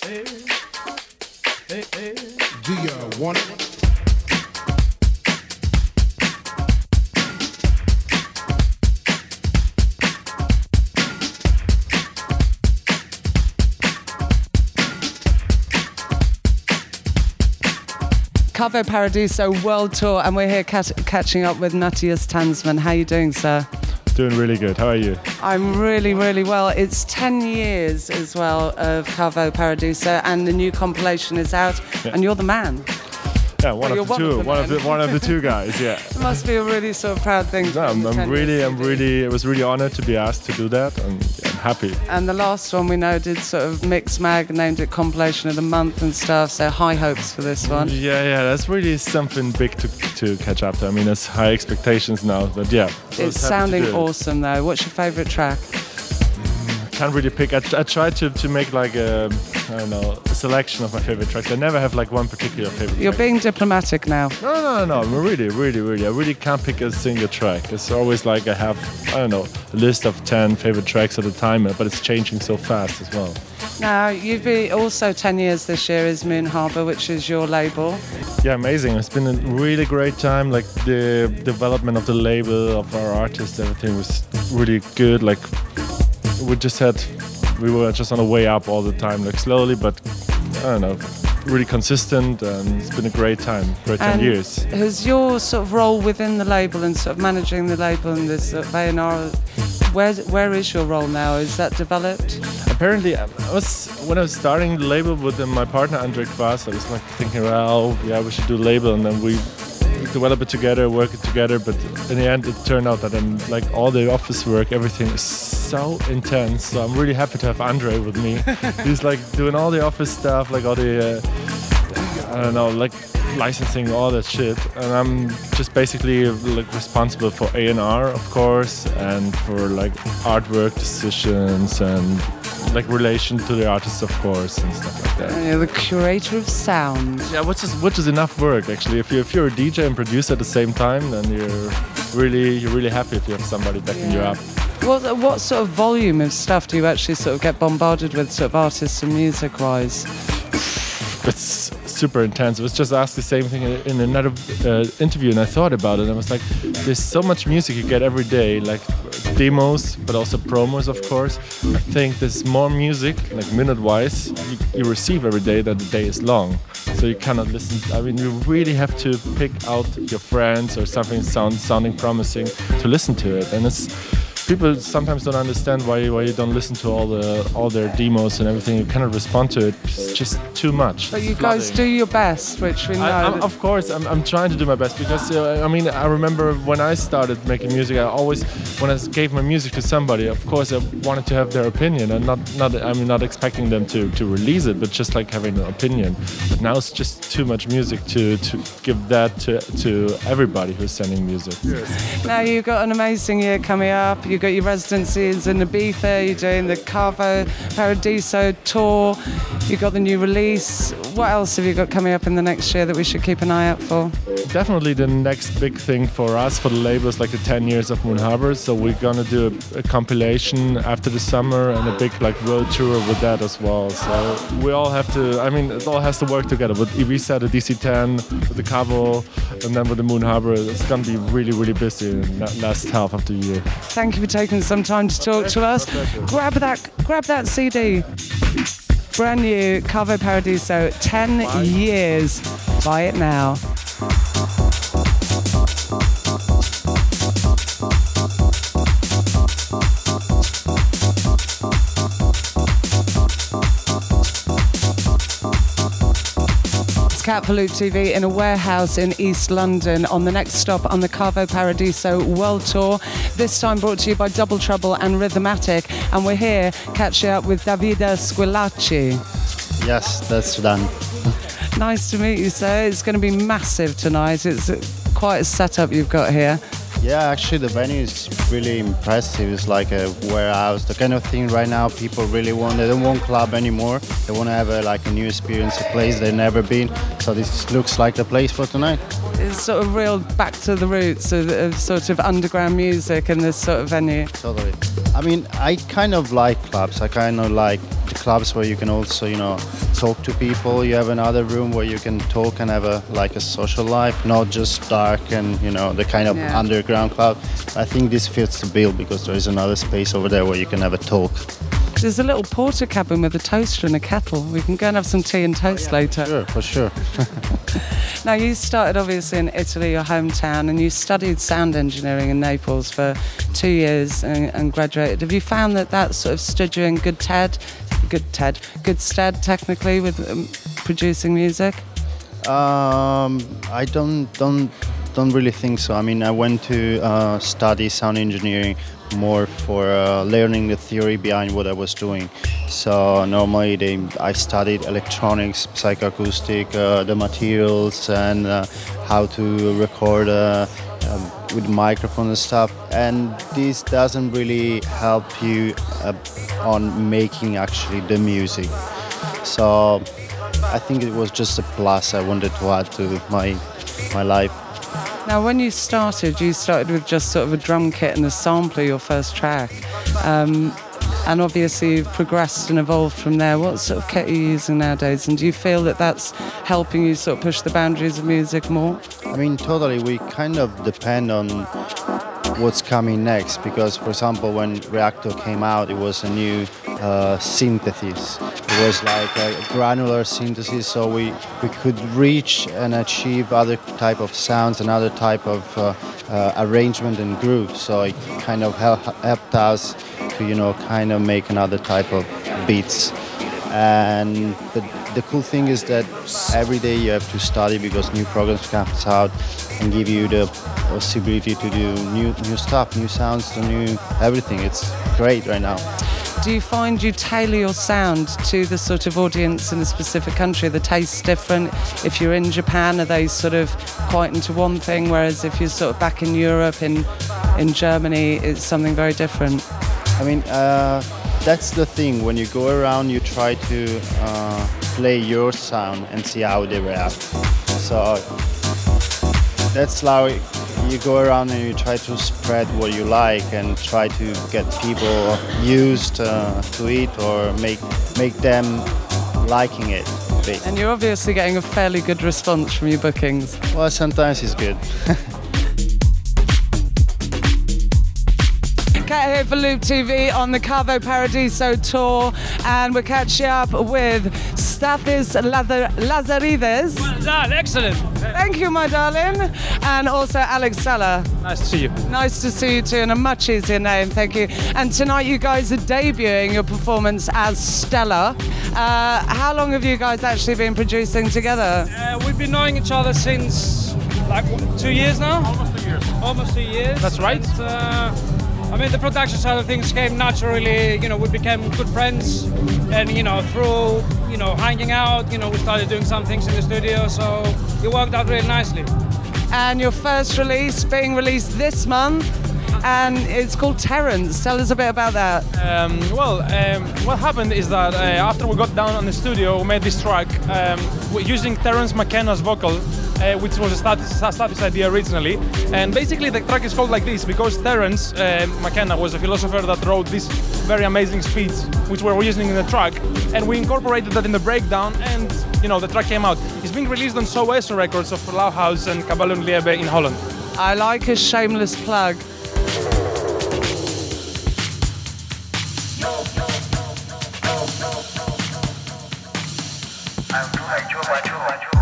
Do you want it? Cavo Paradiso World Tour, and we're here catching up with Matthias Tansman. How are you doing, sir? Doing really good. How are you? I'm really, really well. It's 10 years as well of Cavo Paradiso, and the new compilation is out, and you're the man. Yeah, one of the two guys. Yeah. It must be a really sort of proud thing. No, I was really honored to be asked to do that, and I'm happy. And the last one we know did sort of Mix Mag, named it Compilation of the Month and stuff. So high hopes for this one. Yeah, that's really something big to catch up to. I mean, there's high expectations now, but yeah. It's sounding awesome though. What's your favourite track? Can't really pick. I try to make like a selection of my favorite tracks. I never have like one particular favorite. You're track. being diplomatic now. No. I'm really. I really can't pick a single track. It's always like I have, a list of 10 favorite tracks at a time, but it's changing so fast as well. Now, you've been also 10 years this year is Moon Harbour, which is your label. Yeah, amazing. It's been a really great time. Like the development of the label, of our artists, everything was really good. Like we were just on the way up all the time, like slowly, but really consistent, and it's been a great time, great 10 years. Has your sort of role within the label and sort of managing the label and this sort of A&R, where is your role now? Is that developed? Apparently, when I was starting the label with my partner Andre Kvass, I was like thinking, we should do a label, and then we develop it together, work it together, but in the end it turned out that I'm like all the office work, everything is so intense, so I'm really happy to have Andre with me. He's like doing all the office stuff, like all the like licensing, all that shit, and I'm just basically like responsible for A&R, of course, and for like artwork decisions and like relation to the artists, of course, and stuff like that. You're the curator of sound. Yeah, which is enough work actually. If you're a DJ and producer at the same time, then you're really happy if you have somebody backing you up. What sort of volume of stuff do you actually sort of get bombarded with, sort of artists and music-wise? It's super intense. I was just asked the same thing in another interview, and I thought about it, and I was like, there's so much music you get every day, like demos, but also promos, of course. I think there's more music, like minute-wise, you receive every day that the day is long. So you cannot listen. I mean, you really have to pick out your friends or something sounding promising to listen to it, and people sometimes don't understand why you don't listen to all their demos and everything. You cannot respond to it. It's just too much. But you guys do your best, which we know. Of course, I'm trying to do my best because I remember when I started making music, when I gave my music to somebody, of course I wanted to have their opinion, and not expecting them to release it, but just like having an opinion. But now it's just too much music to give that to everybody who's sending music. Yes. Now you've got an amazing year coming up. You've got your residencies in Ibiza, you're doing the Cavo Paradiso tour, you've got the new release. What else have you got coming up in the next year that we should keep an eye out for? Definitely the next big thing for us, for the label, is like the 10 years of Moon Harbour. So we're gonna do a compilation after the summer and a big like world tour with that as well. So we all have to, it all has to work together. With Ibiza, the DC-10, with the Cavo, and then with the Moon Harbour, it's gonna be really busy in that last half of the year. Thank you for taking some time to talk to us. Grab that CD. Brand new Cavo Paradiso, 10 years. Buy it now. Cat for Loop TV in a warehouse in East London on the next stop on the Cavo Paradiso World Tour. This time brought to you by Double Trouble and Rhythmatic, and we're here catching up with Davide Squillacci. Yes, that's done. Nice to meet you, sir. It's going to be massive tonight. It's quite a setup you've got here. Yeah, actually the venue is really impressive. It's like a warehouse, the kind of thing right now people really want. They don't want club anymore. They want to have a new experience, a place they've never been. So this looks like the place for tonight. It's sort of real back to the roots of sort of underground music in this sort of venue. Totally. I kind of like clubs. I kind of like the clubs where you can also, talk to people. You have another room where you can talk and have a social life, not just dark and, the kind of underground club. I think this fits the bill because there is another space over there where you can have a talk. There's a little porter cabin with a toaster and a kettle. We can go and have some tea and toast later. Sure, for sure. Now, you started obviously in Italy, your hometown, and you studied sound engineering in Naples for 2 years and graduated. Have you found that sort of stood you in good stead technically with producing music? I don't really think so. I mean, I went to study sound engineering more for learning the theory behind what I was doing. So normally I studied electronics, psychoacoustic, the materials, and how to record with microphone and stuff. And this doesn't really help you on making actually the music. So I think it was just a plus I wanted to add to my life. Now, when you started with just sort of a drum kit and a sampler, your first track. And obviously you've progressed and evolved from there. What sort of kit are you using nowadays? And do you feel that that's helping you sort of push the boundaries of music more? I mean, totally. We kind of depend on what's coming next because, for example, when Reactor came out, it was a new synthesis. It was like a granular synthesis, so we could reach and achieve other type of sounds and other type of arrangement and groove. So it kind of helped us to, kind of make another type of beats. And the cool thing is that every day you have to study because new programs come out and give you the possibility to do new stuff, new sounds, new everything. It's great right now. Do you find you tailor your sound to the sort of audience in a specific country? The taste's different. If you're in Japan, are they sort of quite into one thing, whereas if you're sort of back in Europe, in Germany, it's something very different? I mean, that's the thing. When you go around, you try to play your sound and see how they react. So that's how you go around and you try to spread what you like and try to get people used to it or make them liking it. And you're obviously getting a fairly good response from your bookings. Well, sometimes it's good. Kat here for Loop TV on the Cavo Paradiso tour, and we're catching up with Stathis Lazaridis. Well done, excellent. Thank you, my darling. And also Alex Seller. Nice to see you. Nice to see you too, and a much easier name, thank you. And tonight you guys are debuting your performance as Stella. How long have you guys actually been producing together? We've been knowing each other since like 2 years now? Almost 2 years. Almost 2 years. That's right. And, I mean, the production side of things came naturally. We became good friends, and through hanging out, we started doing some things in the studio. So it worked out really nicely. And your first release being released this month, and it's called Terrence. Tell us a bit about that. What happened is that after we got down on the studio, we made this track using Terence McKenna's vocal, which was a Stathis idea originally. And basically the track is called like this because Terence McKenna was a philosopher that wrote this very amazing speech, which we're using in the track. And we incorporated that in the breakdown, and the track came out. It's being released on SOS Records of Lauhaus and Kabbalon Liebe in Holland. I like a shameless plug. I'm too high,